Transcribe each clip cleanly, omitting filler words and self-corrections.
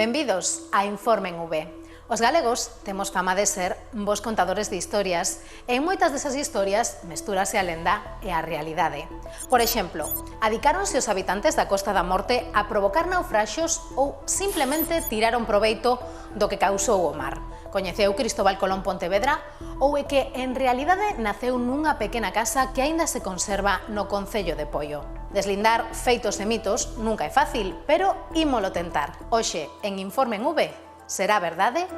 Benvidos a Informe en V. Os galegos temos fama de ser bons contadores de historias e en moitas desas historias mestúrase a lenda e a realidade. Por exemplo, adicáronse os habitantes da Costa da Morte a provocar naufraxos ou simplemente tiraron proveito do que causou o mar. Coñeceu Cristóbal Colón Pontevedra ou é que en realidade naceu nunha pequena casa que aínda se conserva no concello de Poio. Deslindar feitos e mitos nunca é fácil, pero ímolo tentar. Hoxe, en Informe en V, será verdade?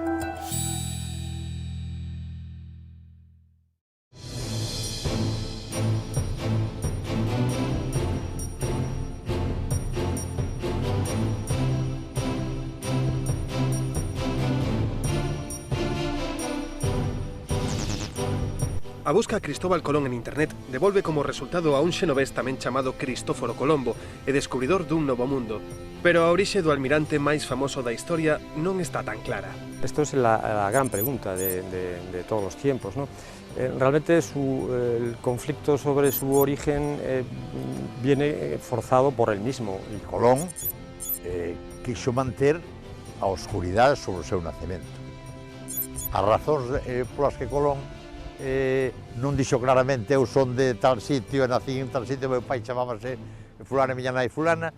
A busca a Cristóbal Colón en internet devolve como resultado a un xenovés tamén chamado Cristóforo Colombo e descubridor dun novo mundo. Pero a orixe do almirante máis famoso da historia non está tan clara. Esto es la gran pregunta de todos los tiempos, ¿no? Realmente el conflicto sobre su origen viene forzado por él mismo. Y Colón quiso manter a oscuridade sobre o seu nacemento. As razóns polas que Colón non dixo claramente eu son de tal sitio, nací en tal sitio, meu pai chamábase fulana e miña nai fulana.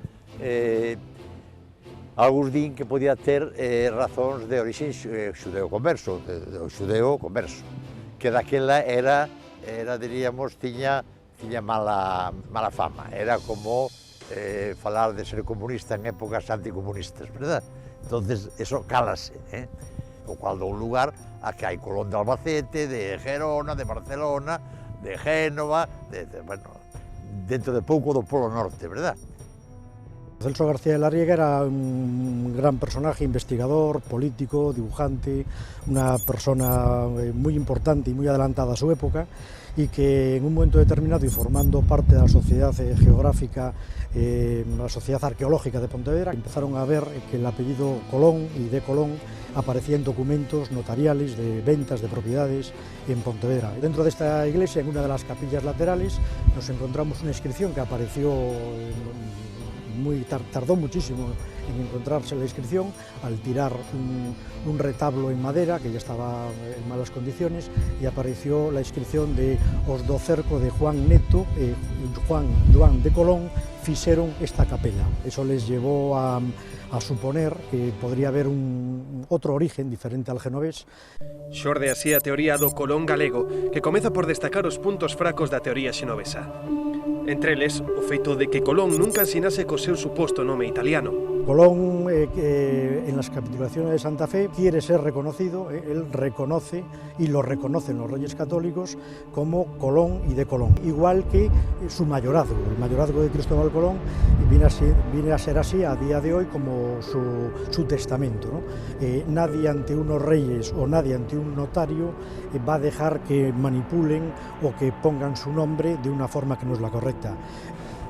Algúns din que podía ter razóns de orixe xudeo-converso, que daquela diríamos, tiña mala fama, era como falar de ser comunista en épocas anticomunistas, verdad? Entonces, eso cálase, o cual dou lugar a que hai Colón de Albacete, de Gerona, de Barcelona, de Génova, bueno, dentro de pouco do Polo Norte, verdad? Celso García de la Riega era un gran personaje, investigador, político, dibujante, una persona muy importante y muy adelantada a su época, y que en un momento determinado, y formando parte de la sociedad geográfica, la sociedad arqueológica de Pontevedra, empezaron a ver que el apellido Colón y de Colón aparecía en documentos notariales de ventas de propiedades en Pontevedra. Dentro de esta iglesia, en una de las capillas laterales, nos encontramos una inscripción que apareció tardó muchísimo en encontrarse la inscripción, al tirar un retablo en madera que ya estaba en malas condiciones, y apareció la inscripción de Os do cerco de Juan Neto e Joan de Colón fixeron esta capela. Eso les llevó a suponer que podría haber otro origen diferente al genovés. Xorde así a teoría do Colón galego, que comeza por destacar os puntos fracos da teoría xenovesa. Entre eles, o feito de que Colón nunca ensinase co seu suposto nome italiano. Colón, en las capitulaciones de Santa Fe, quiere ser reconocido, él reconoce, y lo reconocen los reyes católicos, como Colón y de Colón. Igual que su mayorazgo, el mayorazgo de Cristóbal Colón, viene a ser así a día de hoy como su testamento, ¿no? Nadie ante unos reyes o nadie ante un notario va a dejar que manipulen o que pongan su nombre de una forma que no es la correcta.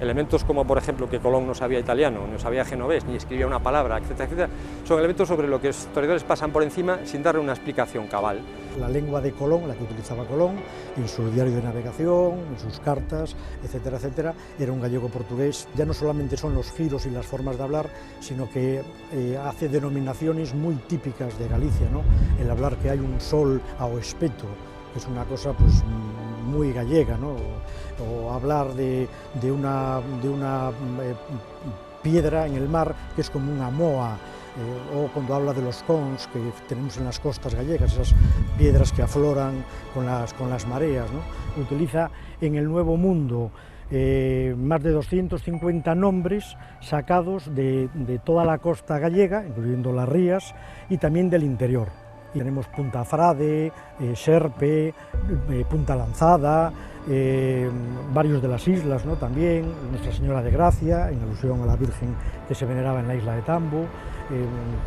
Elementos como, por ejemplo, que Colón no sabía italiano, no sabía genovés, ni escribía una palabra, etcétera, etcétera, son elementos sobre lo que los historiadores pasan por encima sin darle una explicación cabal. La lengua de Colón, la que utilizaba Colón, en su diario de navegación, en sus cartas, etcétera, etcétera, era un gallego portugués. Ya no solamente son los giros y las formas de hablar, sino que hace denominaciones muy típicas de Galicia, ¿no? El hablar que hay un sol ao espeto, que es una cosa pues muy gallega, ¿no? O hablar de una piedra en el mar que es como una moa, o cuando habla de los cons que tenemos en las costas gallegas, esas piedras que afloran con las mareas, ¿no? Utiliza en el Nuevo Mundo más de 250 nombres sacados de toda la costa gallega, incluyendo las rías, y también del interior. Y tenemos Punta Frade, Serpe, Punta Lanzada, varios de las islas, ¿no? También Nuestra Señora de Gracia, en alusión a la Virgen que se veneraba en la isla de Tambo,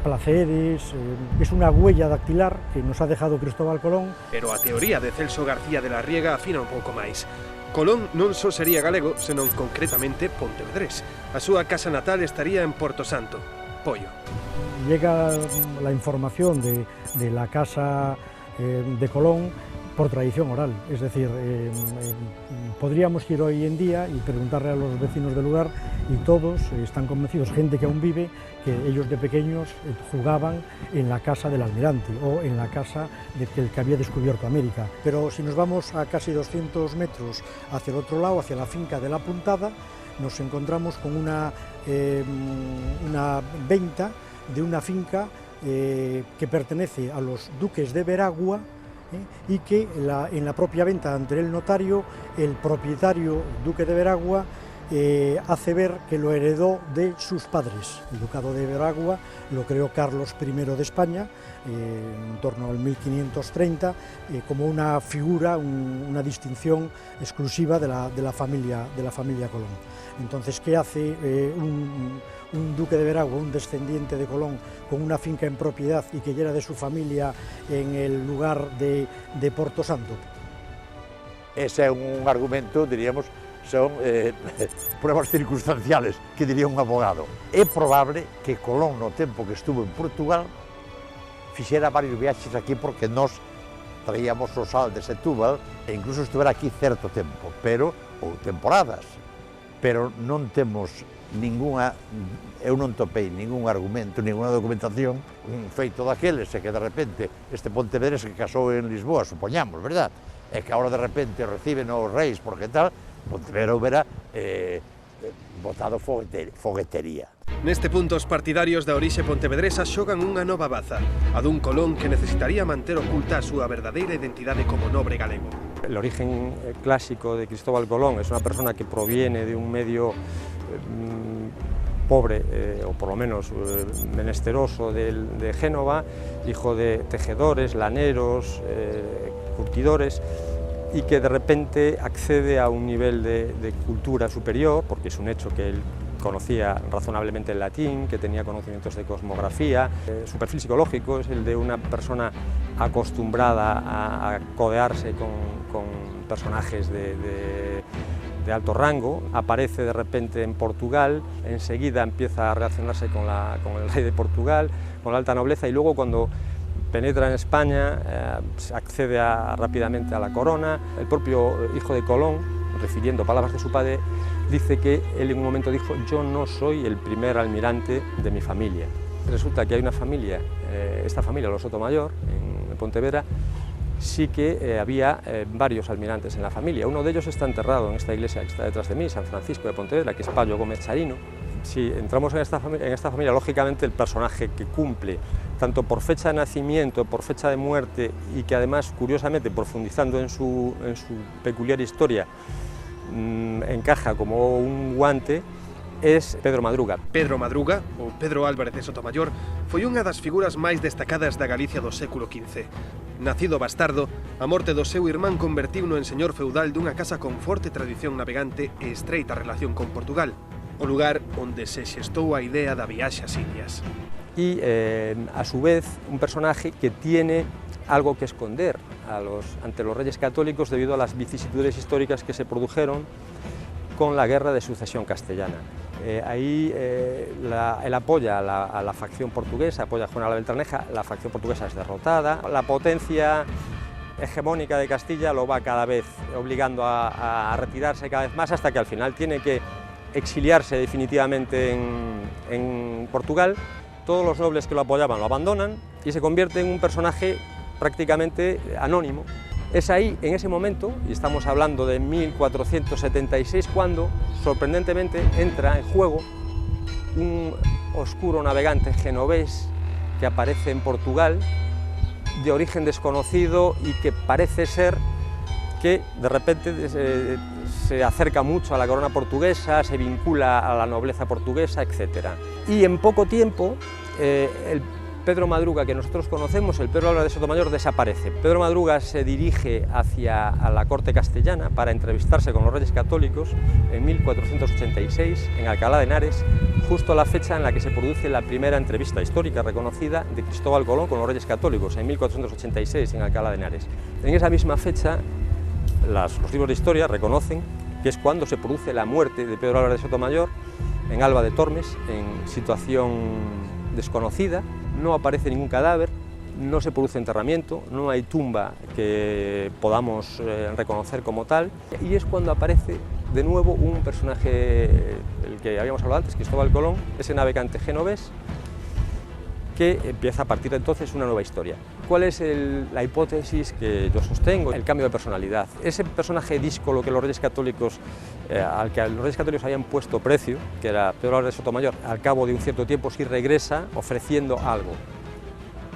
Placeres. Es una huella dactilar que nos ha dejado Cristóbal Colón. Pero a teoría de Celso García de la Riega afina un pouco máis. Colón non só sería galego, senón concretamente pontevedrés. A súa casa natal estaría en Porto Santo, Poio. Llega la información de la casa de Colón por tradición oral, es decir, podríamos ir hoy en día y preguntarle a los vecinos del lugar y todos están convencidos, gente que aún vive, que ellos de pequeños jugaban en la casa del almirante o en la casa del que había descubierto América. Pero si nos vamos a casi 200 metros hacia el otro lado, hacia la finca de La Puntada, nos encontramos con una venta de una finca que pertenece a los duques de Veragua, y que en la propia venta ante el notario, el propietario, duque de Veragua, hace ver que lo heredó de sus padres. El ducado de Veragua lo creó Carlos I de España, en torno al 1530, como una figura, una distinción exclusiva de la familia Colón. Entonces, ¿qué hace un duque de Veragua, un descendiente de Colón, con una finca en propiedad y que ya era de su familia en el lugar de Porto Santo? Ese é un argumento, diríamos, son pruebas circunstanciales, que diría un abogado. É probable que Colón, no tempo que estuvo en Portugal, fixera varios viaxes aquí porque nós traíamos o sal de Setúbal e incluso estuvera aquí certo tempo, ou temporadas, pero non temos eu non topei ningún argumento, ninguna documentación, un feito daqueles, e que de repente este Pontevedrés que casou en Lisboa, supoñamos, verdad? E que agora de repente reciben os reis, porque tal, Pontevedra houbera botado foguetería. Neste punto, os partidarios da orixe pontevedresa xogan unha nova baza, a dun Colón que necesitaría manter oculta a súa verdadeira identidade como nobre galego. El origen clásico de Cristóbal Colón es una persona que proviene de un medio pobre, o por lo menos menesteroso de Génova, hijo de tejedores, laneros, curtidores, y que de repente accede a un nivel de cultura superior, porque es un hecho que él conocía razonablemente el latín, que tenía conocimientos de cosmografía. Su perfil psicológico es el de una persona acostumbrada a codearse con personajes de alto rango. Aparece de repente en Portugal, enseguida empieza a relacionarse con el rey de Portugal, con la alta nobleza, y luego cuando penetra en España accede rápidamente a la corona. El propio hijo de Colón, refiriendo palabras de su padre, dice que él en un momento dijo: yo no soy el primer almirante de mi familia. Resulta que hay una familia, esta familia, los Sotomayor, en Pontevedra, sí que había varios almirantes en la familia. Uno de ellos está enterrado en esta iglesia que está detrás de mí, San Francisco de Pontevedra, que es Payo Gómez Charino. Si entramos en esta familia, lógicamente el personaje que cumple, tanto por fecha de nacimiento, por fecha de muerte, y que además, curiosamente, profundizando en su peculiar historia, encaja como un guante, es Pedro Madruga. Pedro Madruga, ou Pedro Álvarez de Sotomayor, foi unha das figuras máis destacadas da Galicia do século XV. Nacido bastardo, a morte do seu irmán convertiuno en señor feudal dunha casa con forte tradición navegante e estreita relación con Portugal, o lugar onde se xestou a idea da viaxe ás Indias. Y a su vez un personaje que tiene algo que esconder ante los reyes católicos debido a las vicisitudes históricas que se produjeron con la guerra de sucesión castellana. Ahí él apoya a la facción portuguesa, apoya a Juan la Beltraneja, la facción portuguesa es derrotada, la potencia hegemónica de Castilla lo va cada vez obligando a retirarse cada vez más, hasta que al final tiene que exiliarse definitivamente en Portugal. Todos los nobles que lo apoyaban lo abandonan y se convierte en un personaje prácticamente anónimo. Es ahí, en ese momento, y estamos hablando de 1476, cuando sorprendentemente entra en juego un oscuro navegante genovés que aparece en Portugal, de origen desconocido y que parece ser que de repente se acerca mucho a la corona portuguesa, se vincula a la nobleza portuguesa, etc. Y en poco tiempo, el Pedro Madruga que nosotros conocemos, el Pedro Álvarez de Sotomayor, desaparece. Pedro Madruga se dirige hacia la corte castellana para entrevistarse con los reyes católicos en 1486 en Alcalá de Henares, justo a la fecha en la que se produce la primera entrevista histórica reconocida de Cristóbal Colón con los reyes católicos, en 1486 en Alcalá de Henares. En esa misma fecha, los libros de historia reconocen que es cuando se produce la muerte de Pedro Álvarez de Sotomayor en Alba de Tormes, en situación desconocida. No aparece ningún cadáver, no se produce enterramiento, no hay tumba que podamos reconocer como tal, y es cuando aparece de nuevo un personaje, el que habíamos hablado antes, Cristóbal Colón, ese navegante genovés, que empieza a partir de entonces una nueva historia. ¿Cuál es la hipótesis que yo sostengo? El cambio de personalidad. Ese personaje díscolo que los Reyes Católicos, al que los Reyes Católicos habían puesto precio, que era Pedro Álvarez de Sotomayor, al cabo de un cierto tiempo sí regresa ofreciendo algo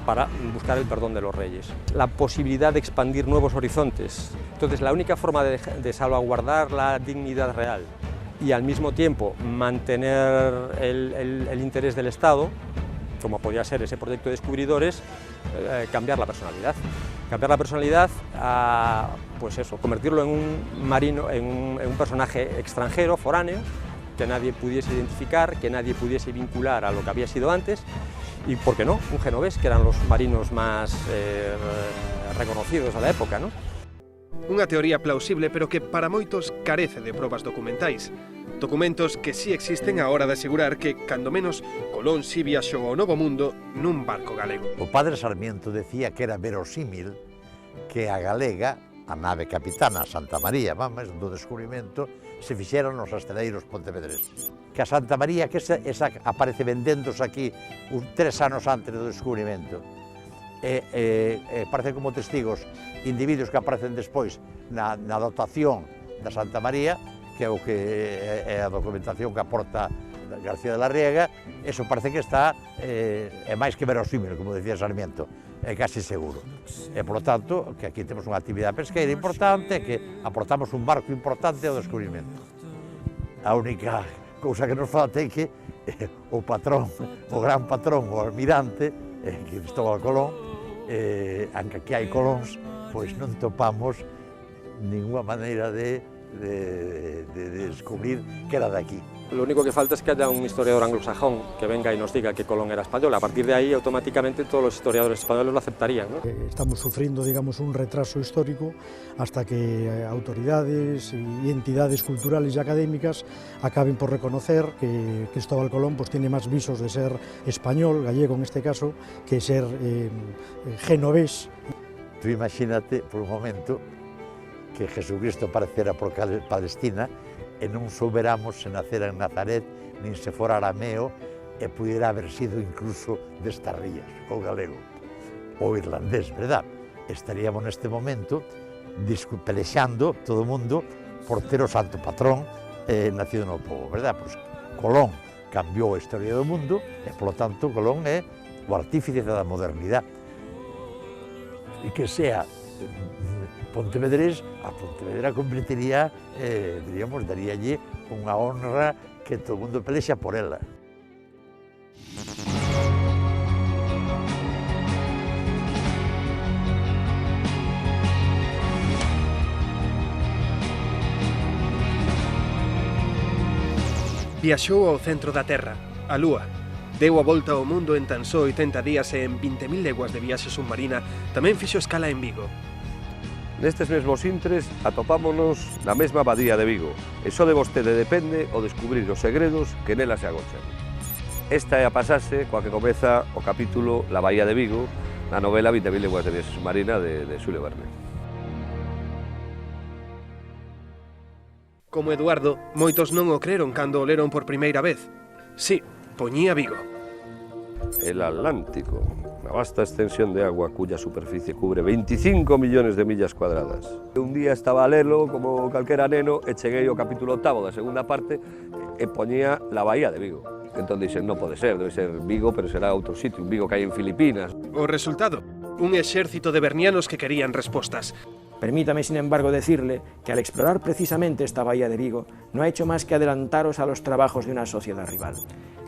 para buscar el perdón de los reyes. La posibilidad de expandir nuevos horizontes. Entonces, la única forma de salvaguardar la dignidad real y al mismo tiempo mantener el interés del Estado, como podría ser ese proyecto de descubridores, cambiar la personalidad. Cambiar la personalidad a, pues eso, convertirlo en un marino, en un personaje extranjero, foráneo, que nadie pudiese identificar, que nadie pudiese vincular a lo que había sido antes, y, ¿por qué no?, un genovés, que eran los marinos más reconocidos a la época, ¿no? Unha teoría plausible, pero que para moitos carece de probas documentais. Documentos que sí existen á hora de asegurar que, cando menos, Colón si viaxou ao Novo Mundo nun barco galego. O padre Sarmiento decía que era verosímil que a galega, a nave capitana Santa María, vamos, do descubrimento, se fixeran nos asteleiros pontevedreses. Que a Santa María, que esa aparece vendéndose aquí 3 anos antes do descubrimento, aparecen como testigos individuos que aparecen despois na dotación da Santa María, que é o que é a documentación que aporta García de la Riega. Eso parece que está, é máis que verosímil, como decía Sarmiento, é casi seguro. E, por lo tanto, que aquí temos unha actividade pesqueira importante, que aportamos un barco importante ao descubrimento. A única cousa que nos falta é que o patrón, o gran patrón, o almirante, Cristóbal Colón, aunque aquí hai colóns, pois non topamos ninguna maneira de descubrir que era de aquí. Lo único que falta es que haya un historiador anglosajón que venga y nos diga que Colón era español. A partir de ahí, automáticamente, todos los historiadores españoles lo aceptarían, ¿no? Estamos sufriendo, digamos, un retraso histórico hasta que autoridades y entidades culturales y académicas acaben por reconocer que Cristóbal Colón pues, tiene más visos de ser español, gallego en este caso, que ser genovés. Tú imagínate, por un momento, que Jesucristo aparecera por Palestina e non souberamos se nacera en Nazaret, nin se fora arameo, e pudiera haber sido incluso destas rías, o galego, ou irlandés, verdad? Estaríamos neste momento pelexando todo o mundo por ter o santo patrón nacido no povo, verdad? Pois Colón cambiou a historia do mundo e, polo tanto, Colón é o artífice da modernidade. E que sea pontevedrés, a Pontevedra convertiría, diríamos, daríalle unha honra que todo o mundo pelexa por ela. Viaxou ao centro da Terra, a Lúa. Deu a volta ao mundo en tan só 80 días e en 20.000 leguas de viaxe submarina tamén fixo escala en Vigo. Nestes mesmos intres atopámonos na mesma abadía de Vigo e só de vostede depende o descubrir os segredos que nela se agochan. Esta é a pasase coa que comeza o capítulo La Bahía de Vigo na novela 20.000 leguas de viaxe submarina de Xulio Verne. Como Eduardo, moitos non o creron cando o leron por primeira vez. Sí, poñía Vigo. El Atlántico, una vasta extensión de agua cuya superficie cubre 25 millones de millas cuadradas. Un día estaba a lelo como calquera neno e cheguei ao capítulo 8º da segunda parte e poñía la Bahía de Vigo. Entón dixen, non pode ser, debe ser Vigo, pero será outro sitio, un Vigo que hai en Filipinas. O resultado, un exército de bernianos que querían respostas. Permítame, sin embargo, decirle que al explorar precisamente esta bahía de Vigo no ha hecho más que adelantaros a los trabajos de una sociedad rival.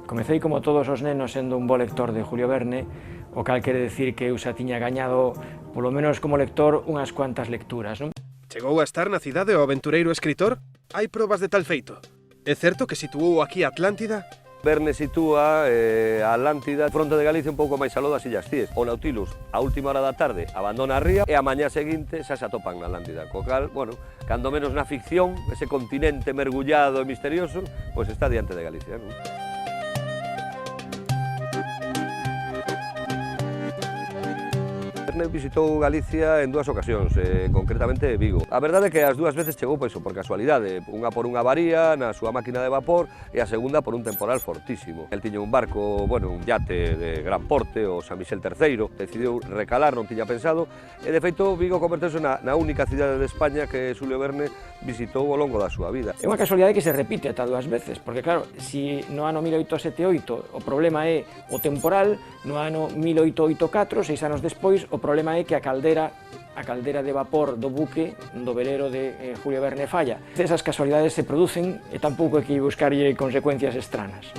Comecei como todos os nenos sendo un bo lector de Julio Verne, o cal quere decir que eu xa tiña gañado, polo menos como lector, unhas cuantas lecturas, non? Chegou a estar na cidade o aventureiro escritor? Hai probas de tal feito. É certo que situou aquí a Atlántida? Verne sitúa a Atlántida fronte de Galicia un pouco máis aló das Illas Cíes. O Nautilus, a última hora da tarde, abandona a ría e a mañá seguinte xa se atopan na Atlántida. Co cal, bueno, cando menos na ficción, ese continente mergullado e misterioso, pois está diante de Galicia, non? Verne visitou Galicia en 2 ocasións, concretamente Vigo. A verdade é que as 2 veces chegou pois, por casualidade, unha por unha avaría na súa máquina de vapor e a segunda por un temporal fortísimo. El tiña un barco, bueno, un yate de gran porte, o San Miguel III, decidiu recalar, non tiña pensado, e de feito Vigo converteuse na única cidade de España que Xulio Verne visitou ao longo da súa vida. É unha casualidade que se repite ata 2 veces, porque claro, si no ano 1878 o problema é o temporal, no ano 1884, 6 anos despois, o problema é que a caldera de vapor do buque, do velero de Julio Verne falla. Esas casualidades se producen e tampouco hai que buscarlle consecuencias estranas.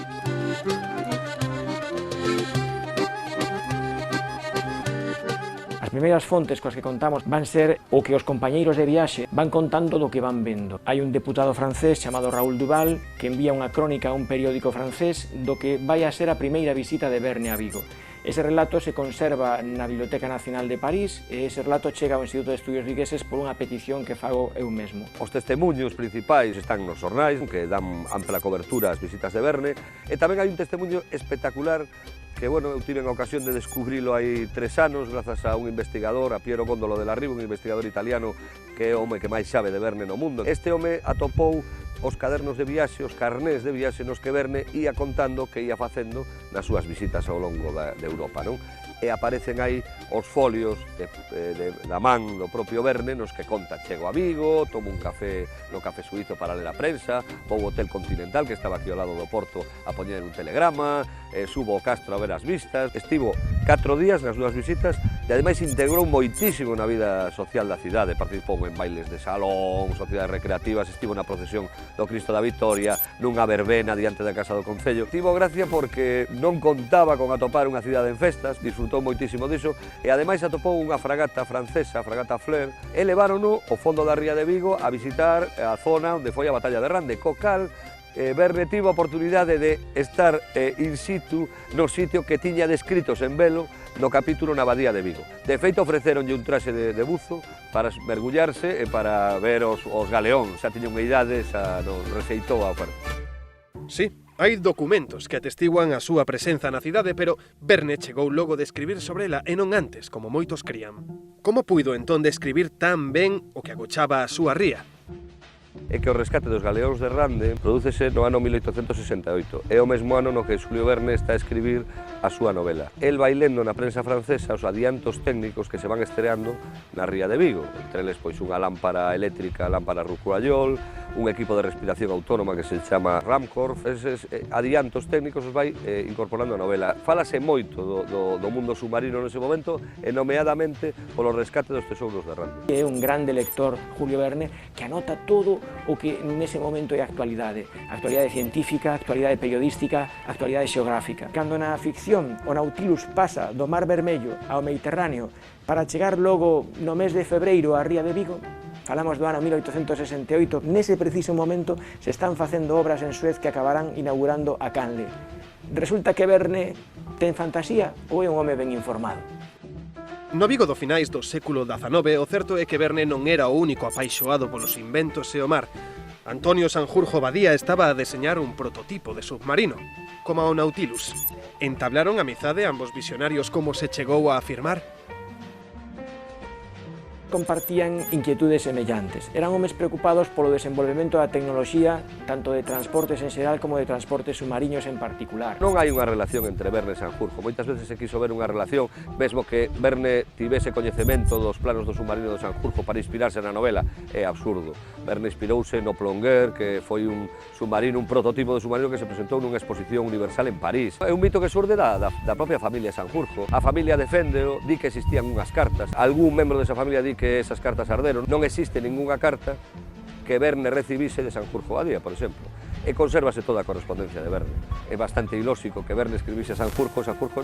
As primeiras fontes coas que contamos van ser o que os compañeiros de viaxe van contando do que van vendo. Hai un deputado francés chamado Raoul Duval que envía unha crónica a un periódico francés do que vai a ser a primeira visita de Verne a Vigo. Ese relato se conserva na Biblioteca Nacional de París e ese relato chega ao Instituto de Estudios Vigueses por unha petición que fago eu mesmo. Os testemunhos principais están nos xornais, que dan ampla cobertura ás visitas de Verne, e tamén hai un testemunho espectacular que, bueno, eu tive a ocasión de descubrilo hai 3 anos grazas a un investigador, a Piero Góndolo de la Riva, un investigador italiano que é o home que máis sabe de Verne no mundo. Este home atopou os cadernos de viaxe, os carnés de viaxe nos que Verne ia contando que ia facendo nas súas visitas ao longo de Europa, non? E aparecen aí os folios da man do propio Verne nos que conta: chego a Vigo, tomo un café no Café Suizo para ler a prensa, vou ao Hotel Continental que estaba aquí ao lado do Porto a poñer un telegrama, subo ao Castro a ver as vistas. Estivo 4 días nas 2 visitas e ademais integrou moitísimo na vida social da cidade, participou en bailes de salón, sociedades recreativas, estivo na procesión do Cristo da Vitoria, nunha verbena diante da Casa do Concello. Tivo gracia porque non contaba con atopar unha cidade en festas, disfrutou moitísimo diso e ademais atopou unha fragata francesa, a fragata Fleur, e levárono ao fondo da ría de Vigo a visitar a zona onde foi a batalla de Rande, co cal Verne tivo a oportunidade de estar in situ no sitio que tiña descritos en velo no capítulo na Abadía de Vigo. De feito, ofreceronlle un traxe de buzo para mergullarse e para ver os galeóns. Xa tiña unha idade, xa non rexeitou a oferta. Sí, hai documentos que atestiguan a súa presenza na cidade, pero Verne chegou logo de escribir sobre ela e non antes, como moitos crían. Como puido entón describir tan ben o que agochaba a súa ría? É que o rescate dos galeóns de Rande prodúcese no ano 1868. É o mesmo ano no que Xulio Verne está a escribir a súa novela. El vai lendo na prensa francesa os adiantos técnicos que se van estreando na ría de Vigo. Entre eles, pois, unha lámpara eléctrica, lámpara Rouquayrol, un equipo de respiración autónoma que se chama Ramcorp. Eses adiantos técnicos os vai incorporando a novela. Fálase moito do mundo submarino nese momento e nomeadamente polo rescate dos tesouros de Rande. É un grande lector, Julio Verne, que anota todo o que nese momento é a actualidade científica, a actualidade periodística, a actualidade xeográfica. Cando na ficción o Nautilus pasa do Mar Vermello ao Mediterráneo para chegar logo no mes de febreiro á ría de Vigo, falamos do ano 1868, nese preciso momento se están facendo obras en Suez que acabarán inaugurando a Canle. Resulta que Verne ten fantasía ou é un home ben informado? No Vigo do finais do século XIX, o certo é que Verne non era o único apaixoado polos inventos e o mar. Antonio Sanjurjo Badía estaba a deseñar un prototipo de submarino, como o Nautilus. Entablaron amizade ambos visionarios, como se chegou a afirmar. Compartían inquietudes semellantes. Eran homes preocupados polo desenvolvemento da tecnoloxía, tanto de transportes en xeral como de transportes submarinos en particular. Non hai unha relación entre Verne e Sanjurjo. Moitas veces se quiso ver unha relación, mesmo que Verne tivese coñecemento dos planos do submarino de Sanjurjo para inspirarse na novela. É absurdo. Verne inspirouse no Plongueur, que foi un submarino, un prototipo de submarino que se presentou nunha exposición universal en París. É un mito que surde da propia familia Sanjurjo. A familia deféndeo, di que existían unhas cartas. Algún membro desa familia di que esas cartas arderon. Non existe ningunha carta que Verne recibise de Sanjurjo Badía, por exemplo. E consérvase toda a correspondencia de Verne. É bastante ilóxico que Verne escribise a Sanjurjo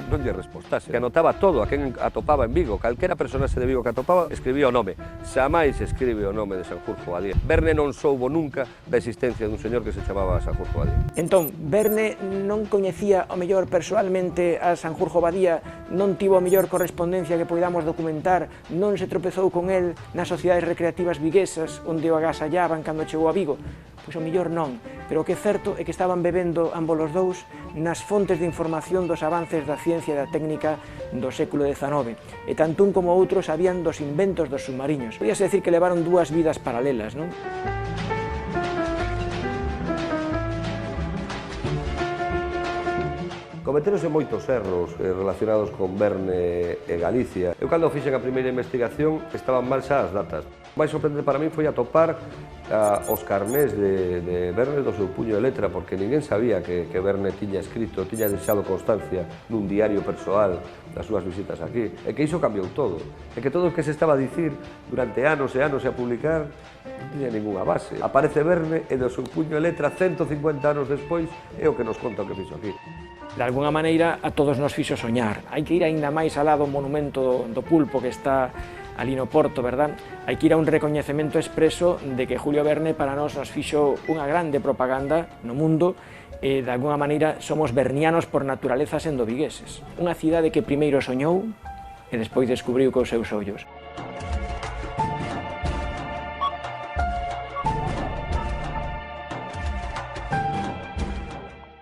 non lle respostase. Que anotaba todo a quen atopaba en Vigo. Calquera personaxe de Vigo que atopaba escribía o nome. Xamais escribe o nome de Sanjurjo Badía. Verne non soubo nunca da existencia dun señor que se chamaba Sanjurjo Badía. Entón, Verne non coñecía o mellor persoalmente a Sanjurjo Badía, non tivo a mellor correspondencia que poidamos documentar, non se tropezou con el nas sociedades recreativas viguesas onde o agasallaban cando chegou a Vigo. Pois o mellor non. pero o que é certo é que estaban bebendo ambos os dous nas fontes de información dos avances da ciencia e da técnica do século XIX, e tanto un como outro sabían dos inventos dos submariños. Podíase decir que levaron dúas vidas paralelas, non? Cometeronse moitos erros relacionados con Verne e Galicia. Eu, cando fixen a primeira investigación, estaban mal xa as datas. O máis sorprendente para min foi atopar os carnés de Verne do seu puño de letra, porque ninguén sabía que Verne tiña escrito, tiña deixado constancia nun diario persoal das súas visitas aquí, e que iso cambiou todo, e que todo o que se estaba a dicir durante anos e anos e a publicar non tiña ninguna base. Aparece Verne e do seu puño de letra 150 anos despois é o que nos conta o que fixo aquí. De alguna maneira, a todos nos fixo soñar. Hai que ir aínda máis alá do monumento do pulpo que está ali no Porto, verdad? Hai que ir a un recoñecemento expreso de que Julio Verne para nós nos fixo unha grande propaganda no mundo e, de alguna maneira, somos vernianos por naturaleza sendo vigueses. Unha cidade que primeiro soñou e despois descubriu cos seus ollos.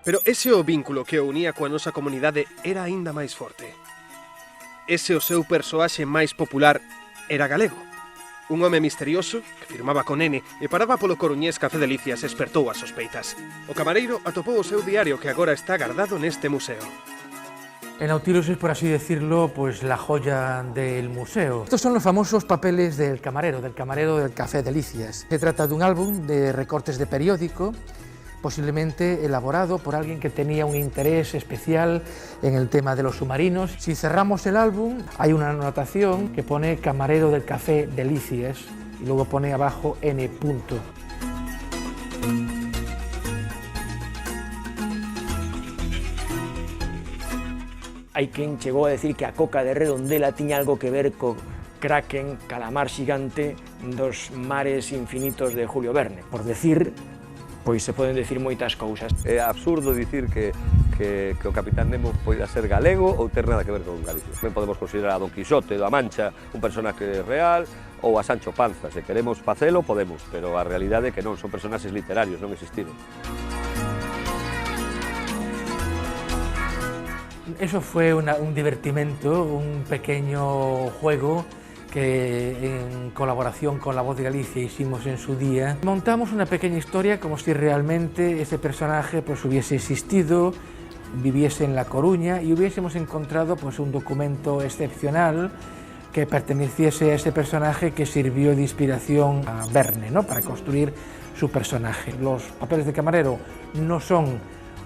Pero ese o vínculo que o unía coa nosa comunidade era aínda máis forte. Ese o seu persoaxe máis popular era galego. Un home misterioso, que firmaba con N e paraba polo coruñés Café Delicias, espertou as sospeitas. O camareiro atopou o seu diario que agora está guardado neste museo. El Nautilus es, por así decirlo, pues la joya del museo. Estos son los famosos papeles del camarero del Café Delicias. Se trata de un álbum de recortes de periódico, posiblemente elaborado por alguien que tenía un interés especial en el tema de los submarinos. Si cerramos el álbum, hay una anotación que pone camarero del Café Delicias y luego pone abajo N. Hai quen chegou a decir que a coca de Redondela tiña algo que ver co kraken, calamar xigante dos mares infinitos de Julio Verne. Por decir, pois se poden decir moitas cousas. É absurdo dicir que o Capitán Nemo poida ser galego ou ter nada que ver con Galicia. Ben podemos considerar a Don Quixote da Mancha un personaje real ou a Sancho Panza. Se queremos facelo, podemos, pero a realidade é que non, son personaxes literarios, non existiron. Eso fue un divertimento, un pequeño juego que en colaboración con La Voz de Galicia hicimos en su día. Montamos una pequeña historia como si realmente ese personaje pues hubiese existido, viviese en La Coruña y hubiésemos encontrado pues un documento excepcional que perteneciese a ese personaje que sirvió de inspiración a Verne, ¿no?, para construir su personaje. Los papeles de camarero no son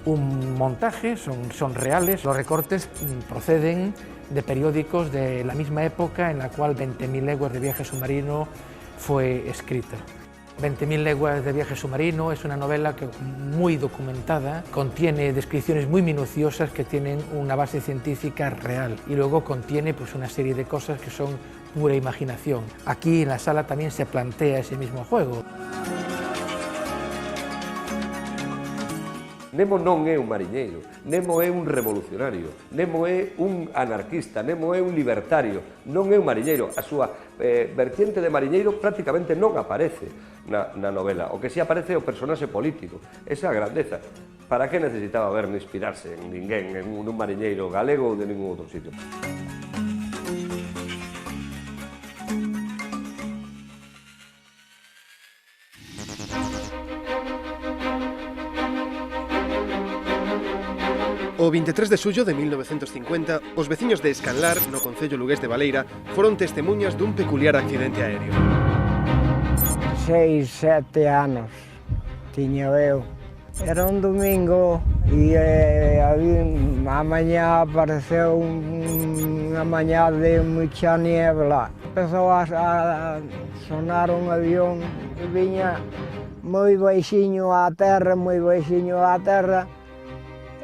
un montaje, son reales. Los recortes proceden de periódicos de la misma época en la cual 20.000 leguas de viaje submarino fue escrita. 20.000 leguas de viaje submarino es una novela muy documentada, contiene descripciones muy minuciosas que tienen una base científica real y luego contiene pues, una serie de cosas que son pura imaginación. Aquí en la sala también se plantea ese mismo juego. Nemo non é un mariñeiro, Nemo é un revolucionario, Nemo é un anarquista, Nemo é un libertario, non é un mariñeiro. A súa vertiente de mariñeiro prácticamente non aparece na novela. O que si aparece é o personaxe político. Esa é a grandeza. Para que necesitaba Verne inspirarse en ninguén, en un mariñeiro galego ou de ningún outro sitio? O 23 de xullo de 1950, os veciños de Escanlar, no concello lugués de Baleira, foron testemunhas dun peculiar accidente aéreo. 6, 7 anos tiño eu. Era un domingo e a mañá apareceu unha mañá de mucha niebla. Empezou a sonar un avión que viña moi baixiño á terra,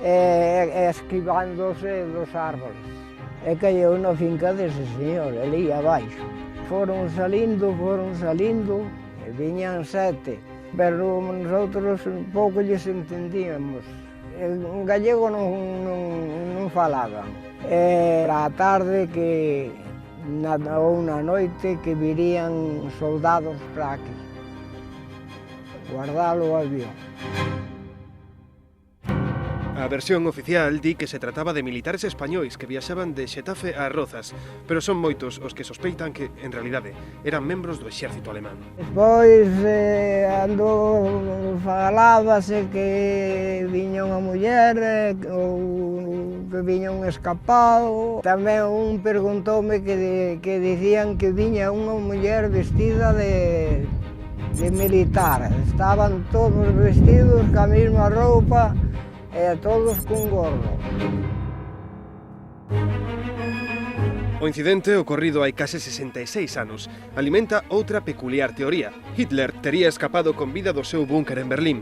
esquivándose dos árboles. E caeu na finca dese señor, ali abaixo. Foron salindo, e viñan 7, pero nosotros pouco lles entendíamos. En gallego non falaban. Era a tarde que, ou na noite, que virían soldados para aquí, guardalo o avión. A versión oficial di que se trataba de militares españois que viaxaban de Xetafe a Rozas, pero son moitos os que sospeitan que, en realidade, eran membros do exército alemán. Despois falábase que viña unha muller ou que viña un escapado. Tamén un preguntoume que dicían que viña unha muller vestida de militar. Estaban todos vestidos ca mesma roupa e todos cun gorro. O incidente, ocorrido hai case 66 anos, alimenta outra peculiar teoría. Hitler tería escapado con vida do seu búnker en Berlín.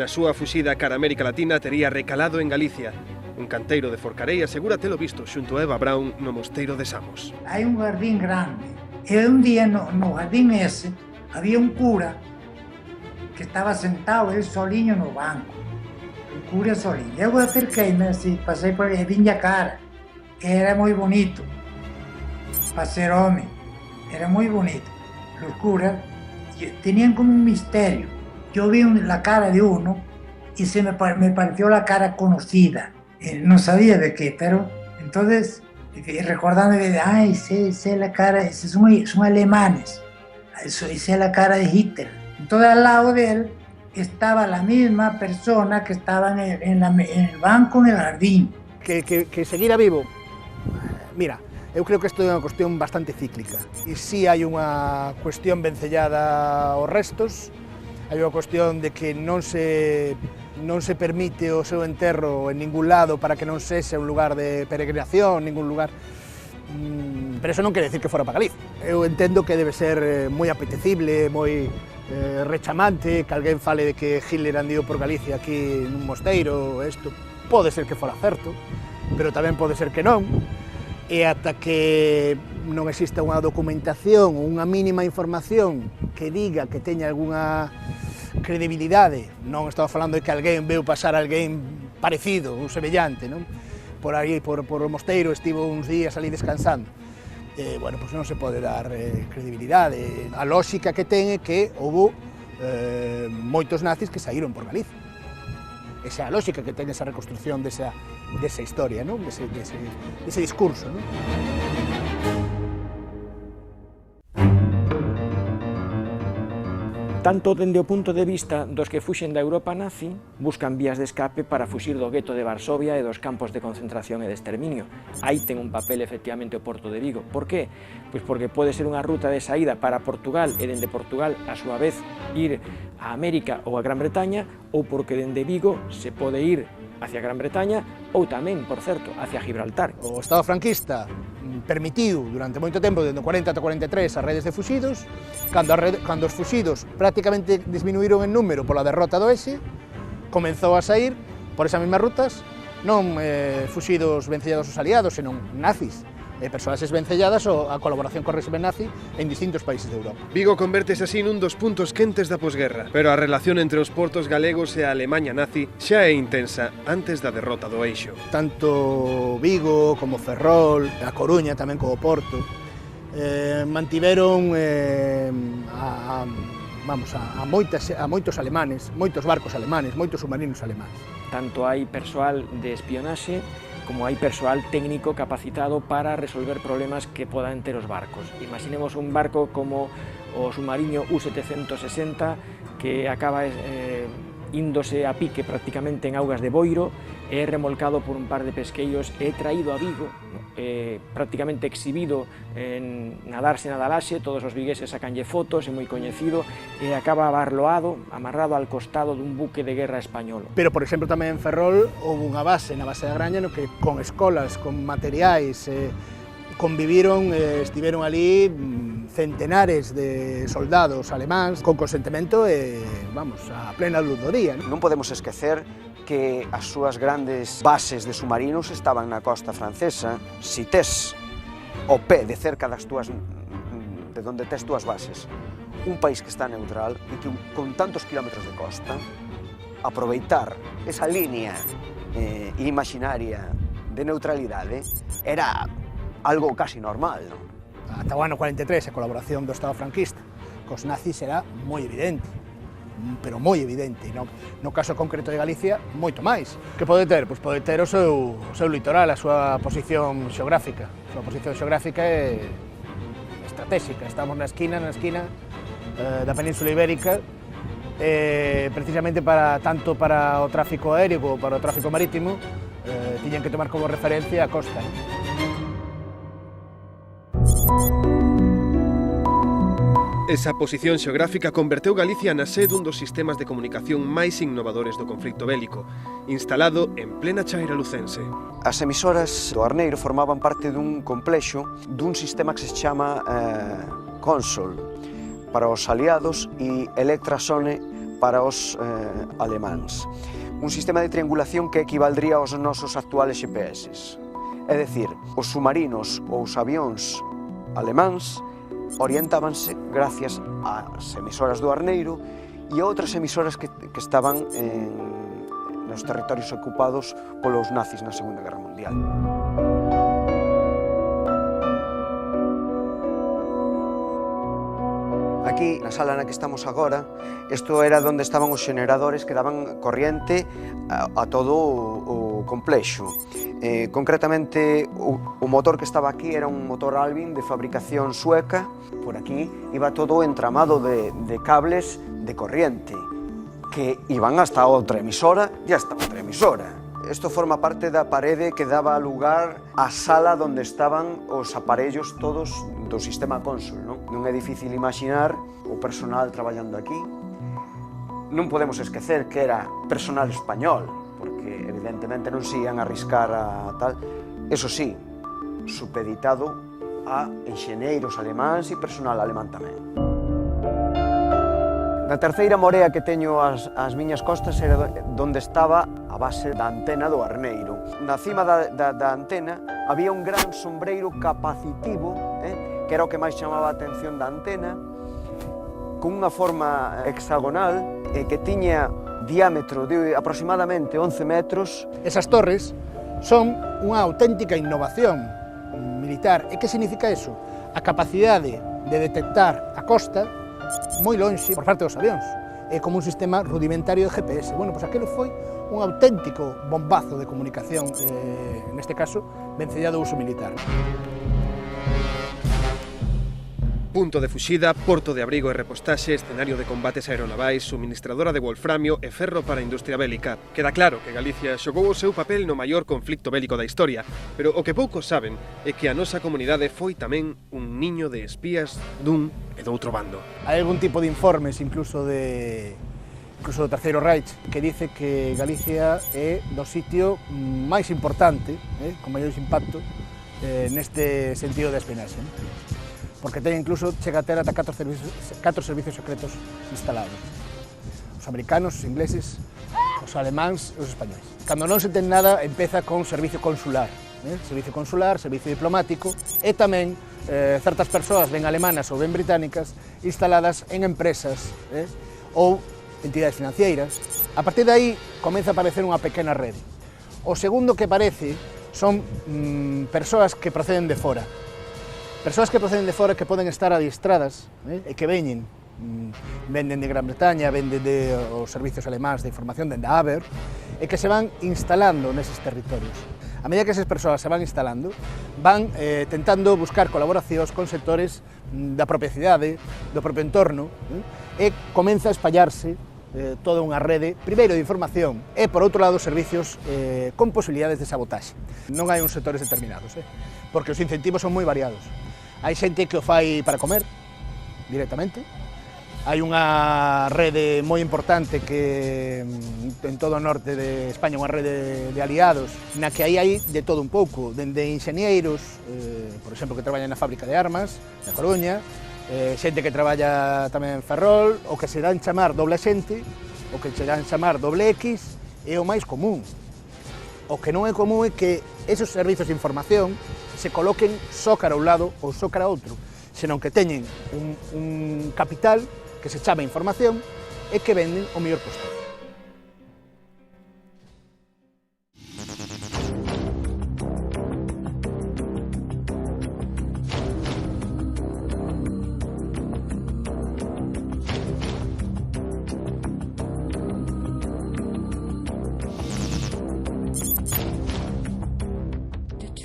Na súa fuxida cara a América Latina tería recalado en Galicia. Un canteiro de Forcarei asegura telo visto xunto a Eva Braun no mosteiro de Samos. Hai un jardín grande e un día no jardín ese había un cura que estaba sentado el soliño no banco. Un cura soliño. Eu acerquei-me así, pasei por ele e vinha a cara. Era moi bonito. Para ser home, era moi bonito. Los curas tenían como un misterio. Yo vi la cara de uno y me pareció la cara conocida. No sabía de qué, pero entonces recordando, ay, sé la cara, son alemanes. Sé la cara de Hitler. Entonces al lado de él estaba la misma persona que estaba en el banco, en el jardín. Que seguira vivo, mira, eu creo que isto é unha cuestión bastante cíclica. E si hai unha cuestión vencellada aos restos, hai unha cuestión de que non se permite o seu enterro en ningún lado para que non sexa un lugar de peregrinación, ningún lugar. Pero eso non quere decir que fora para Galicia. Eu entendo que debe ser moi apetecible, moi rechamante, que alguén fale de que Hitler andiu por Galicia aquí nun mosteiro, isto pode ser que fora certo, pero tamén pode ser que non. E ata que non exista unha documentación ou unha mínima información que diga que teña algunha credibilidade, non estaba falando de que alguén veu pasar a alguén parecido ou semellante, non? Por aí, por o mosteiro, estivo uns días ali descansando. Bueno, pois non se pode dar credibilidade. A lógica que ten é que houve moitos nazis que saíron por Galicia. Esa é a lógica que ten esa reconstrucción desa historia, non? Dese discurso, non? Tanto dende o punto de vista dos que fuxen da Europa nazi, buscan vías de escape para fuxir do gueto de Varsovia e dos campos de concentración e de exterminio. Aí ten un papel efectivamente o Porto de Vigo. Por qué? Pois porque pode ser unha ruta de saída para Portugal e dende Portugal, a súa vez, ir a América ou a Gran Bretaña, ou porque dende Vigo se pode ir hacia Gran Bretaña ou tamén, por certo, hacia Gibraltar. O Estado franquista permitiu durante moito tempo, desde o 40 ata o 43, as redes de fuxidos. Cando os fuxidos prácticamente disminuíron en número pola derrota do Exe, comenzou a sair por esas mesmas rutas, non fuxidos vencellados aos aliados, senón nazis. Persoaxes vencelladas a colaboración co réxime nazi en distintos países de Europa. Vigo convértese así nun dos puntos quentes da posguerra, pero a relación entre os portos galegos e a Alemanha nazi xa é intensa antes da derrota do Eixo. Tanto Vigo como Ferrol, a Coruña tamén como Porto, mantiveron a moitos alemanes, moitos barcos alemanes, moitos submarinos alemanes. Tanto hai persoal de espionaxe como hai persoal técnico capacitado para resolver problemas que podan ter os barcos. Imaginemos un barco como o submarino U-760 que acaba índose a pique prácticamente en augas de Boiro, é remolcado por un par de pesqueiros e traído a Vigo, prácticamente exhibido en nadarse na Dalaxe, todos os vigueses sacanlle fotos, é moi coñecido, e acaba abarloado, amarrado al costado dun buque de guerra español. Pero, por exemplo, tamén en Ferrol houve unha base, na base da Graña, no que con escolas, con materiais, conviviron, estiveron ali centenares de soldados alemáns con consentimento e, vamos, a plena luz do día. Non podemos esquecer que as súas grandes bases de submarinos estaban na costa francesa. Si tes o pé de cerca de donde tes túas bases, un país que está neutral e que con tantos kilómetros de costa, aproveitar esa línea imaginaria de neutralidade era algo casi normal, non? Ata o ano 43, a colaboración do Estado franquista cos nazis era moi evidente. pero moi evidente. No caso concreto de Galicia, moito máis. Que pode ter? Pois pode ter o seu litoral, a súa posición xeográfica. A súa posición xeográfica é estratégica. Estamos na esquina da Península Ibérica, precisamente tanto para o tráfico aéreo como para o tráfico marítimo, tiñen que tomar como referencia a costa. Esa posición xeográfica converteu Galicia na sede dun dos sistemas de comunicación máis innovadores do conflito bélico, instalado en plena chaira lucense. As emisoras do Arneiro formaban parte dun complexo dun sistema que se chama Consol para os aliados e Electrasone para os alemáns. Un sistema de triangulación que equivaldría aos nosos actuales GPS. É dicir, os submarinos ou os avións alemáns orientábanse gracias ás emisoras do Arneiro e a outras emisoras que estaban nos territorios ocupados polos nazis na Segunda Guerra Mundial. Aquí, na sala na que estamos agora, isto era onde estaban os xeneradores que daban corriente a todo o complexo. Concretamente, o motor que estaba aquí era un motor Alvin de fabricación sueca. Por aquí iba todo entramado de cables de corriente que iban hasta outra emisora e hasta outra emisora. Isto forma parte da parede que daba lugar á sala onde estaban os aparellos todos do sistema Consol. Non é difícil imaginar o personal traballando aquí. Non podemos esquecer que era personal español, porque evidentemente non se ian arriscar a tal. Eso sí, supeditado a enxeneiros alemáns e personal alemán tamén. Na terceira morea que teño ás miñas costas era onde estaba a base da antena do Arneiro. Na cima da antena había un gran sombreiro capacitivo, que era o que máis chamaba a atención da antena, con unha forma hexagonal que tiña diámetro de aproximadamente 11 metros. Esas torres son unha auténtica innovación militar. E que significa eso? A capacidade de detectar a costa moi lonxe por parte dos avións. É como un sistema rudimentario de GPS. Bueno, pois aquilo foi un auténtico bombazo de comunicación, neste caso, vencellado ao uso militar. Punto de fuxida, porto de abrigo e repostaxe, escenario de combates aeronavais, suministradora de wolframio e ferro para a industria bélica. Queda claro que Galicia xogou o seu papel no maior conflicto bélico da historia, pero o que poucos saben é que a nosa comunidade foi tamén un niño de espías dun e do outro bando. Hai algún tipo de informes, incluso do Terceiro Reich, que dice que Galicia é do sitio máis importante, con maiores impacto, neste sentido de espionaxe. Porque ten incluso, chega a ter ata 4 servicios secretos instalados. Os americanos, os ingleses, os alemáns e os españoles. Cando non se ten nada, empeza con servicio consular. Servicio consular, servicio diplomático e tamén certas persoas ben alemanas ou ben británicas instaladas en empresas ou entidades financeiras. A partir de aí comeza a aparecer unha pequena rede. O segundo que aparece son persoas que proceden de fora. Persoas que proceden de fora que poden estar adiestradas e que venden de Gran Bretaña, venden os servicios alemáns de información dende Aber e que se van instalando neses territorios. A medida que esas persoas se van instalando, van tentando buscar colaboracións con sectores da propia cidade, do propio entorno, e comeza a espallarse toda unha rede, primeiro de información e, por outro lado, servicios con posibilidades de sabotaxe. Non hai uns sectores determinados, porque os incentivos son moi variados. Hai xente que o fai para comer, directamente. Hai unha rede moi importante que en todo o norte de España, unha rede de aliados, na que aí hai de todo un pouco, dende enxeñeiros, por exemplo, que traballan na fábrica de armas, na Coruña, xente que traballa tamén en Ferrol, o que se dan chamar doble xente, o que se dan chamar doble X, é o máis común. O que non é común é que esos servizos de información se coloquen só cara a un lado ou só cara a outro, senón que teñen un capital que se chama información e que venden o mellor postor.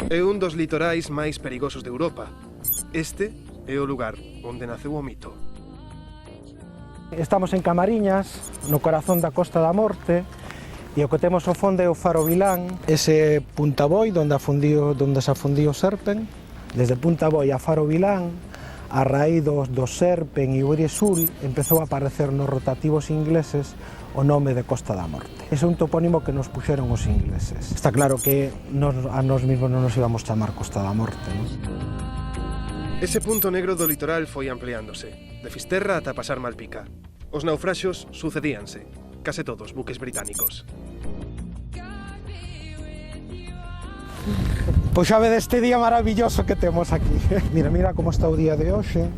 É un dos litorais máis perigosos de Europa. Este é o lugar onde naceu o mito. Estamos en Camariñas, no corazón da Costa da Morte, e o que temos ao fondo é o Faro Vilán, ese Punta Boi onde se afundiu o Serpen. Desde Punta Boi a Faro Vilán, a raíz do Serpen e o Sul, empezou a aparecer nos rotativos ingleses o nome de Costa da Morte. Ese é un topónimo que nos puxeron os ingleses. Está claro que a nós mesmos non nos íbamos chamar Costa da Morte, non? Ese punto negro do litoral foi ampliándose, de Fisterra ata pasar Malpica. Os naufraxos sucedíanse, case todos buques británicos. Pois xa vedes este día maravilloso que temos aquí. Mira como está o día de hoxe,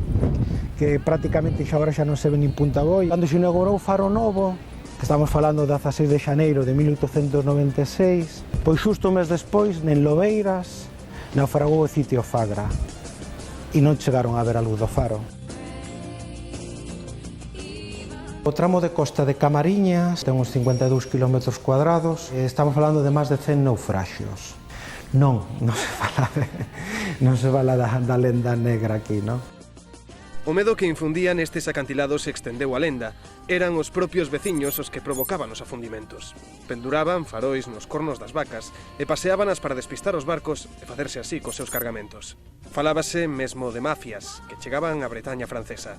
que prácticamente xa agora xa non se ve nin Punta Boi. Cando se inaugurou o Faro Novo, que estamos falando de 16 de xaneiro de 1896, pois xusto un mes despois, nen Lobeiras, naufragou o Citio Fagra e non chegaron a ver a luz do faro. O tramo de costa de Camariñas ten uns 52 km cuadrados, estamos falando de máis de 100 naufraxios. Non se fala da lenda negra aquí, non? O medo que infundía nestes acantilados se extendeu a lenda. Eran os propios veciños os que provocaban os afundimentos. Penduraban farois nos cornos das vacas e paseábanas para despistar os barcos e facerse así cos seus cargamentos. Falábase mesmo de mafias que chegaban á Bretaña francesa.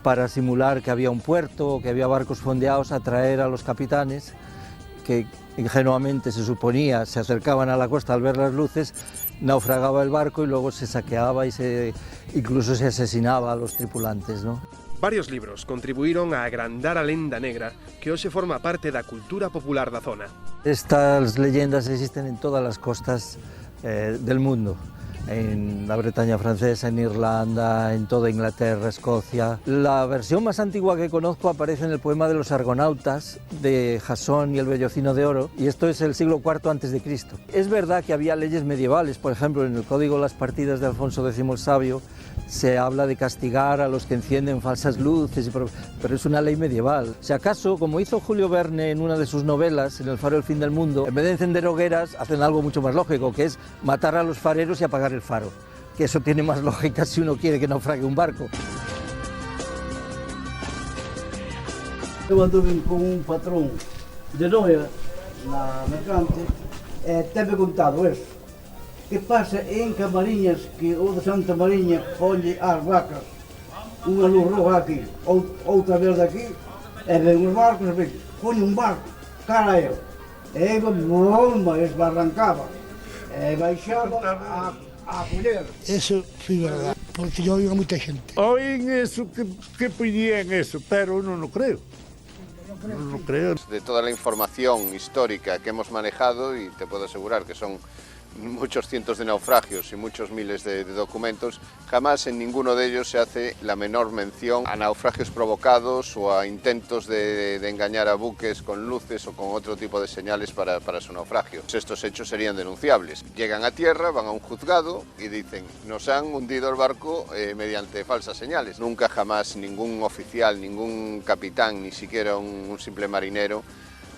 Para simular que había un puerto, que había barcos fondeados, atraer a los capitanes que ingenuamente se suponía se acercaban a la costa al ver las luces, naufragaba el barco y luego se saqueaba y incluso se asesinaba a los tripulantes, ¿no? Varios libros contribuíron a agrandar a lenda negra que hoxe forma parte da cultura popular da zona. Estas leyendas existen en todas las costas del mundo. En la Bretaña francesa, en Irlanda, en toda Inglaterra, Escocia. La versión más antigua que conozco aparece en el poema de los Argonautas, de Jasón y el Vellocino de Oro, y esto es el siglo IV a.C. Es verdad que había leyes medievales, por ejemplo, en el Código Las Partidas de Alfonso X el Sabio, se habla de castigar a los que encienden falsas luces, pero es una ley medieval. Si acaso, como hizo Julio Verne en una de sus novelas, en El faro del fin del mundo, en vez de encender hogueras, hacen algo mucho más lógico, que es matar a los fareros y apagar el faro. Que eso tiene más lógica si uno quiere que naufrague un barco. Eu anduve con un patrón de Noia, na mercante, e teve contado eso. Que pasa en Camariñas que o de Santa Mariña ponlle as vacas unha luz roja aquí, outra vez daqui, e ven os barcos, ponlle un barco, cara a ele, e iba bomba, esbarrancaba, e baixaba a coller. Eso foi verdade, porque yo oigo moita xente. Oín eso, que poñían eso, pero non o creo. Non o creo. De toda la información histórica que hemos manejado, y te puedo asegurar que son muchos cientos de naufragios y muchos miles de documentos, jamás en ninguno de ellos se hace la menor mención a naufragios provocados o a intentos de engañar a buques con luces o con otro tipo de señales para su naufragio. Estos hechos serían denunciables. Llegan a tierra, van a un juzgado y dicen: nos han hundido el barco mediante falsas señales. Nunca jamás ningún oficial, ningún capitán, ni siquiera un simple marinero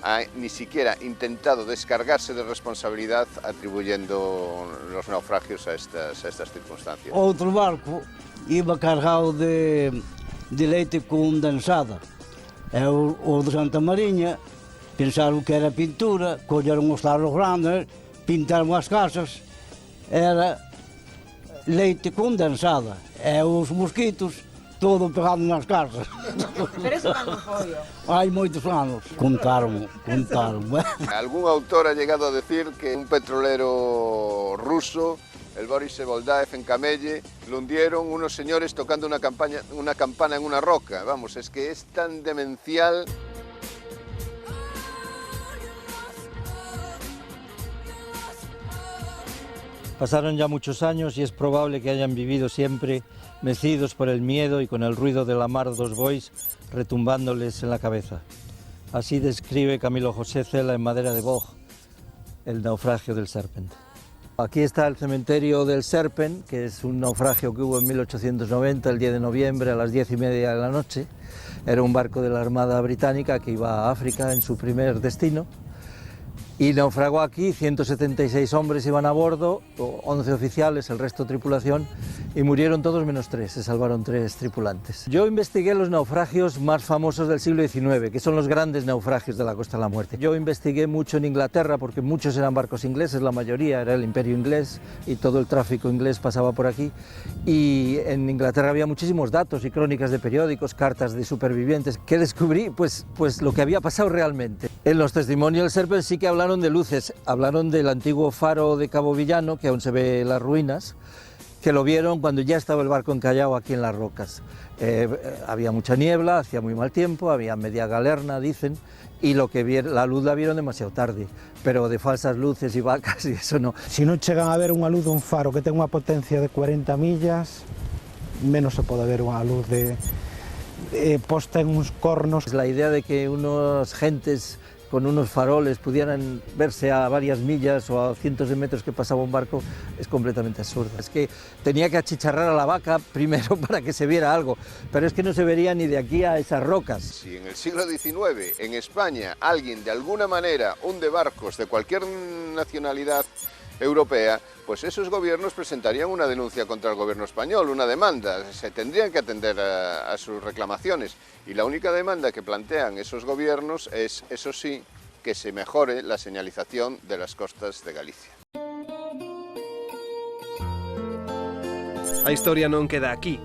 ha ni siquiera intentado descargarse de responsabilidad atribuyendo los naufragios a estas circunstancias. Outro barco iba cargado de leite condensada. E o de Santa Mariña pensaron que era pintura, colleron os tarros grandes, pintaron as casas, era leite condensada. E os mosquitos todo pegado nas casas. Pero eso cando foi? Hai moitos anos. Contaron. Algún autor ha llegado a decir que un petrolero ruso, el Boris Seboldaev en Camelle, lo hundieron unos señores tocando una campana en una roca. Vamos, es que es tan demencial. Pasaron ya muchos años y es probable que hayan vivido siempre mecidos por el miedo y con el ruido de la mar dos bois retumbándoles en la cabeza. Así describe Camilo José Cela en Madera de Boj el naufragio del Serpent. Aquí está el cementerio del Serpent, que es un naufragio que hubo en 1890, el 10 de noviembre a las 10:30 de la noche. Era un barco de la Armada Británica que iba a África en su primer destino Y naufragó aquí, 176 hombres iban a bordo, 11 oficiales, el resto tripulación, y murieron todos menos 3, se salvaron 3 tripulantes. Yo investigué los naufragios más famosos del siglo XIX, que son los grandes naufragios de la Costa de la Muerte. Yo investigué mucho en Inglaterra, porque muchos eran barcos ingleses, la mayoría era el Imperio inglés, y todo el tráfico inglés pasaba por aquí. Y en Inglaterra había muchísimos datos y crónicas de periódicos, cartas de supervivientes. ¿Qué descubrí? Pues lo que había pasado realmente. En los testimonios del Serpent sí que hablaron de luces, hablaron del antiguo faro de Cabo Villano, que aún se ve las ruinas, que lo vieron cuando ya estaba el barco encallado aquí en las rocas. Había mucha niebla, hacía muy mal tiempo, había media galerna, dicen, y la luz la vieron demasiado tarde, pero de falsas luces y vacas y eso no. Si non chegan a ver unha luz dun faro que ten unha potencia de 40 millas, menos se pode ver unha luz posta en uns cornos. La idea de que unos gentes con unos faroles pudieran verse a varias millas o a cientos de metros que pasaba un barco es completamente absurdo. Es que tenía que achicharrar a la vaca primero para que se viera algo, pero es que no se vería ni de aquí a esas rocas. Si en el siglo XIX en España alguien de alguna manera hunde barcos de cualquier nacionalidad europea, pues esos gobiernos presentarían una denuncia contra el gobierno español, una demanda, se tendrían que atender a sus reclamaciones, y la única demanda que plantean esos gobiernos es, eso sí, que se mejore la señalización de las costas de Galicia. A historia non queda aquí.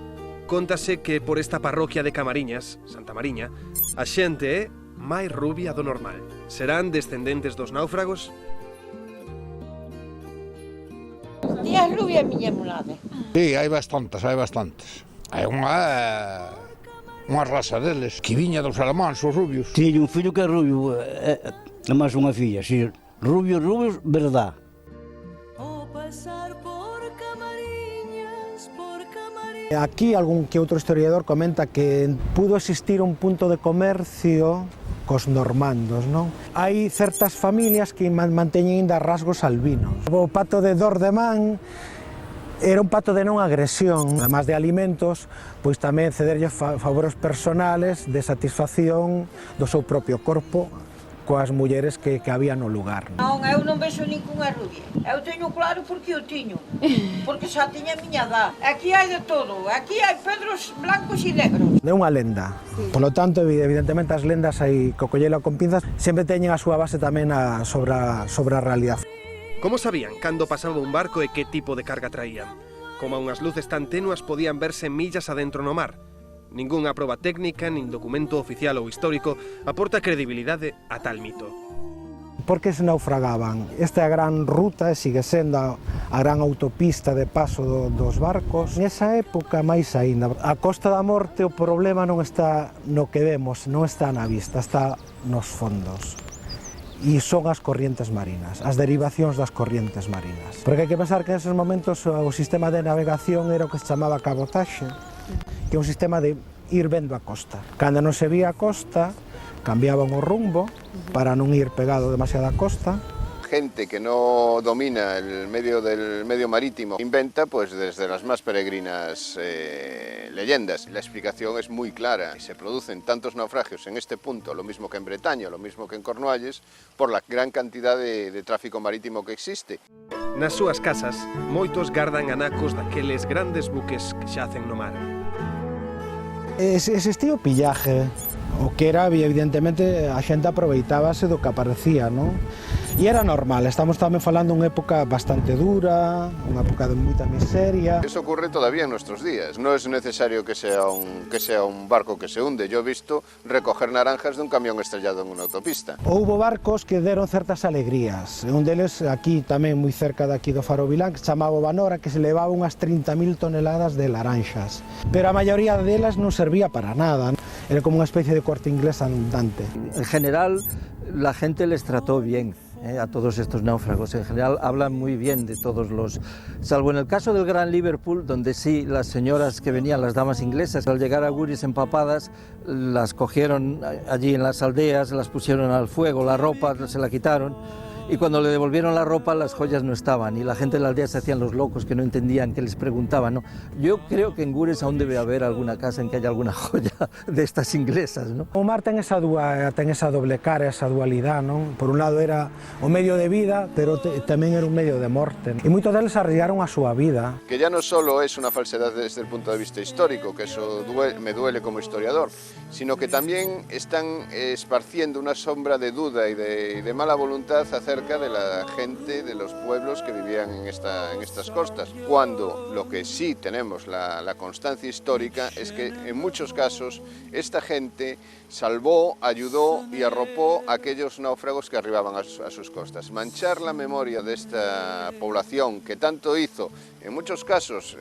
Cóntase que por esta parroquia de Camariñas, Santa Mariña, a xente é máis rubia do normal. Serán descendentes dos náufragos? Ti és rubia, miña mulade? Sí, hai bastantes, hai bastantes. Hai unha raza deles que viña dos alemáns, os rubios. Teño un fillo que é rubio, é máis unha filla, si, rubio, verdad. Aquí algún que outro historiador comenta que pudo existir un punto de comercio cos normandos, non? Hai certas familias que manteñen ainda rasgos albinos. O pato de Dordemán era un pato de non agresión, además de alimentos, pois tamén cederlle favores personales de satisfacción do seu propio corpo coas mulleres que había no lugar. Non, eu non vexo ninguna rubia. Eu teño claro porque o tiño, porque xa tiña a miña edad. Aquí hai de todo, aquí hai pedros blancos e negros. É unha lenda, polo tanto, evidentemente as lendas hai que collelo con pinzas, sempre teñen a súa base tamén sobre a realidade. Como sabían cando pasaba un barco e que tipo de carga traían? Como unhas luces tan tenuas podían verse millas adentro no mar? Ningunha proba técnica, nin documento oficial ou histórico aporta credibilidade a tal mito. Por que se naufragaban? Esta é a gran ruta e sigue sendo a gran autopista de paso dos barcos. Nesa época, máis aínda, a Costa da Morte o problema non está no que vemos, non está na vista, está nos fondos. E son as corrientes marinas, as derivacións das corrientes marinas. Porque hai que pensar que en esos momentos o sistema de navegación era o que se chamaba cabotaxe, que é un sistema de ir vendo a costa. Cando non se vía a costa, cambiaban o rumbo para non ir pegado demasiado a costa. Gente que no domina el medio marítimo inventa pues desde las más peregrinas leyendas. La explicación es muy clara. Se producen tantos naufragios en este punto, lo mismo que en Bretaña, lo mismo que en Cornualles, por la gran cantidad de tráfico marítimo que existe. Nas súas casas, moitos gardan anacos daqueles grandes buques que xacen no mar. Existía o pillaje, o que era, evidentemente, a xente aproveitábase do que aparecía, non? E era normal, estamos tamén falando unha época bastante dura, unha época de moita miseria. Eso ocurre todavía en nuestros días. No es necesario que sea un barco que se hunde. Yo he visto recoger naranjas de un camión estrellado en una autopista. Houbo barcos que deron certas alegrías. Un deles, aquí tamén moi cerca daqui do Faro Vilán, que se chamaba Vanora, que se levaba unhas 30.000 toneladas de laranxas. Pero a maioría delas non servía para nada. Era como unha especie de Corte Inglés andante. En general, la gente les trató bien. A todos estos náufragos, en general hablan muy bien de todos los... Salvo en el caso del Gran Liverpool, donde sí, las señoras que venían, las damas inglesas, al llegar a Guris empapadas, las cogieron allí en las aldeas, las pusieron al fuego, la ropa se la quitaron y cuando le devolvieron la ropa las joyas no estaban y la gente de la aldea se hacían los locos que no entendían, que les preguntaban, ¿no? Yo creo que en Gures aún debe haber alguna casa en que haya alguna joya de estas inglesas, ¿no? O mar ten esa doble cara, esa dualidade, non? Por un lado era o medio de vida, pero tamén era un medio de morte. E moitos deles arriesgaron a súa vida. Que ya no solo es una falsedad desde el punto de vista histórico, que eso me duele como historiador, sino que también están esparciendo una sombra de duda y de mala voluntad acerca de la gente de los pueblos que vivían en estas costas, cuando lo que sí tenemos la constancia histórica es que en muchos casos esta gente salvó, ayudó y arropó a aquellos náufragos que arribaban a sus costas. Manchar la memoria de esta población que tanto hizo, en muchos casos,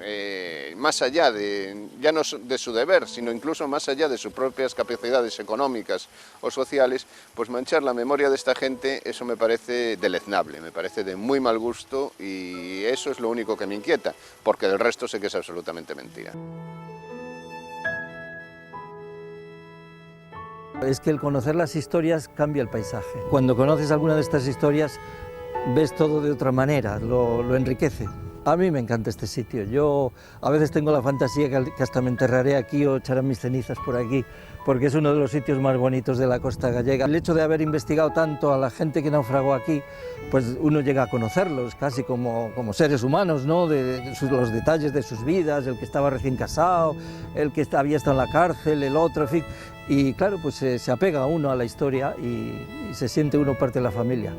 más allá ya no de su deber, sino incluso más allá de sus propias capacidades económicas o sociales, pues manchar la memoria de esta gente, eso me parece deleznable, me parece de muy mal gusto y eso es lo único que me inquieta, porque del resto sé que es absolutamente mentira. Es que el conocer las historias cambia el paisaje. Cuando conoces alguna de estas historias, ves todo de otra manera, lo enriquece. A mí me encanta este sitio. Yo a veces tengo la fantasía que hasta me enterraré aquí o echaré mis cenizas por aquí, porque es uno de los sitios más bonitos de la costa gallega. El hecho de haber investigado tanto a la gente que naufragó aquí, pues uno llega a conocerlos casi como seres humanos, ¿no? Los detalles de sus vidas, el que estaba recién casado, el que había estado en la cárcel, el otro, en fin. Y claro, pues se apega uno a la historia y se siente uno parte de la familia.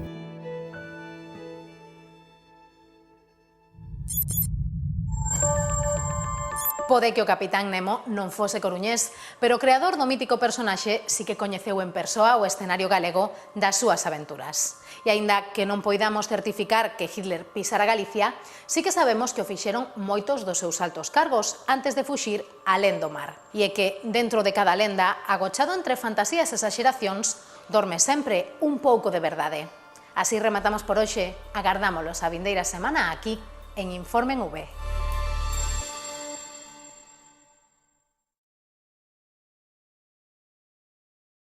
Pode que o Capitán Nemo non fose coruñés, pero o creador do mítico personaxe sí que coñeceu en persoa o escenario galego das súas aventuras. E aínda que non poidamos certificar que Hitler pisara Galicia, sí que sabemos que o fixeron moitos dos seus altos cargos antes de fuxir alén do mar. E é que, dentro de cada lenda, agochado entre fantasías e exageracións, dorme sempre un pouco de verdade. Así rematamos por hoxe, agardámolos a vindeira semana aquí, en Informe en V.